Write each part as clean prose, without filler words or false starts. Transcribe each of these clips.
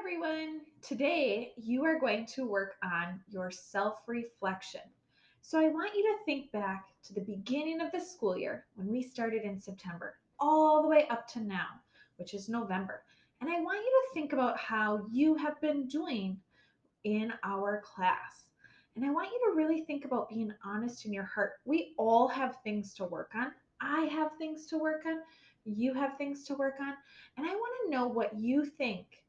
everyone. Today you are going to work on your self reflection. So, I want you to think back to the beginning of the school year when we started in September, all the way up to now, which is November. And I want you to think about how you have been doing in our class. And I want you to really think about being honest in your heart. We all have things to work on. I have things to work on. You have things to work on. And I want to know what you think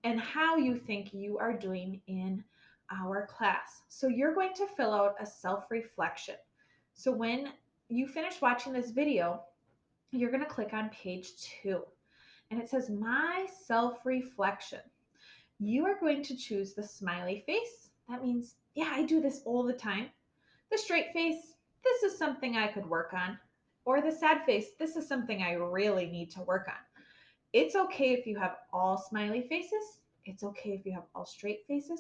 and how you think you are doing in our class. So you're going to fill out a self-reflection. So when you finish watching this video, you're going to click on page 2 and it says my self-reflection. You are going to choose the smiley face. That means, yeah, I do this all the time. The straight face, this is something I could work on. Or the sad face, this is something I really need to work on. It's okay if you have all smiley faces. It's okay if you have all straight faces.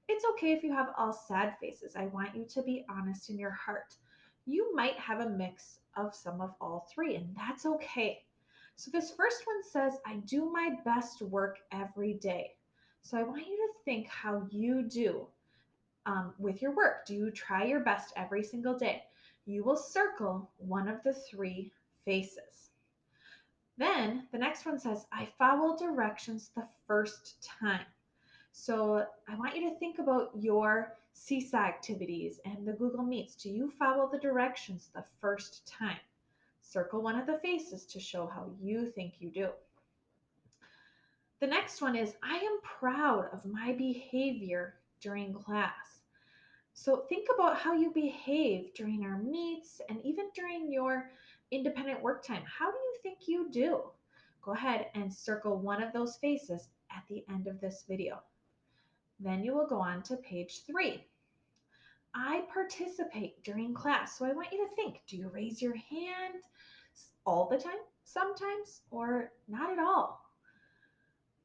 It's okay if you have all sad faces. I want you to be honest in your heart. You might have a mix of some of all three, and that's okay. So, this first one says, I do my best work every day. So, I want you to think how you do with your work. Do you try your best every single day? You will circle one of the three faces. Then the next one says, I follow directions the first time. So I want you to think about your Seesaw activities and the Google Meets. Do you follow the directions the first time? Circle one of the faces to show how you think you do. The next one is, I am proud of my behavior during class. So think about how you behave during our meets and even during your independent work time. How do you think you do? Go ahead and circle one of those faces at the end of this video. Then you will go on to page 3. I participate during class. So I want you to think, do you raise your hand all the time, sometimes, or not at all?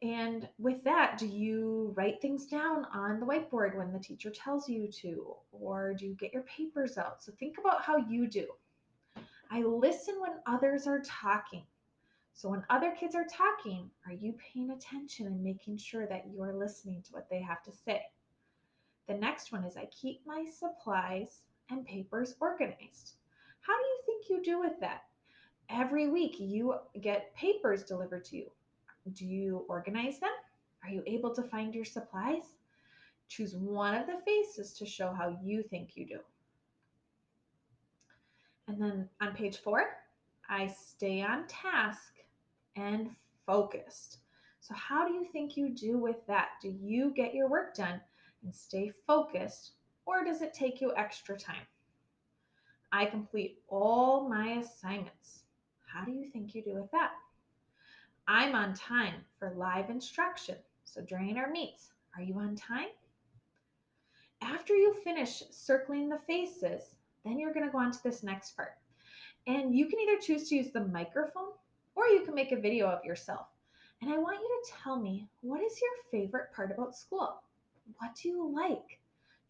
And with that, do you write things down on the whiteboard when the teacher tells you to? Or do you get your papers out? So think about how you do. I listen when others are talking. So when other kids are talking, are you paying attention and making sure that you are listening to what they have to say? The next one is I keep my supplies and papers organized. How do you think you do with that? Every week you get papers delivered to you. Do you organize them? Are you able to find your supplies? Choose one of the faces to show how you think you do. And then on page 4, I stay on task and focused. So, how do you think you do with that? Do you get your work done and stay focused, or does it take you extra time? I complete all my assignments. How do you think you do with that? I'm on time for live instruction. So, during our meets, are you on time? After you finish circling the faces, then you're going to go on to this next part. And you can either choose to use the microphone or you can make a video of yourself. And I want you to tell me, what is your favorite part about school? What do you like?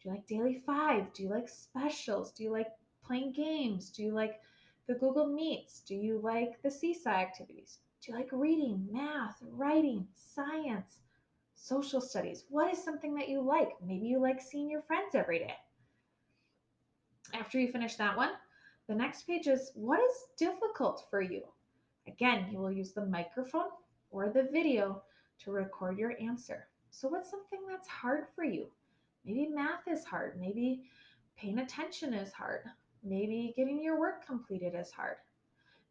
Do you like Daily Five? Do you like specials? Do you like playing games? Do you like the Google Meets? Do you like the Seesaw activities? Do you like reading, math, writing, science, social studies? What is something that you like? Maybe you like seeing your friends every day. After you finish that one, the next page is what is difficult for you? Again, you will use the microphone or the video to record your answer. So, what's something that's hard for you? Maybe math is hard. Maybe paying attention is hard. Maybe getting your work completed is hard.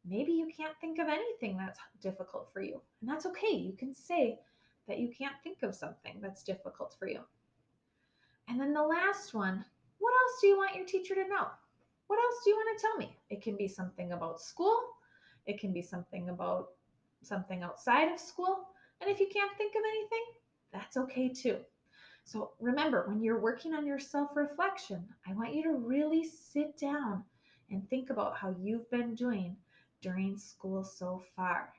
Maybe you can't think of anything that's difficult for you. And that's okay. You can say that you can't think of something that's difficult for you. And then the last one, what else do you want your teacher to know? What else do you want to tell me? It can be something about school. It can be something about something outside of school. And if you can't think of anything, that's okay too. So remember, when you're working on your self reflection, I want you to really sit down and think about how you've been doing during school so far.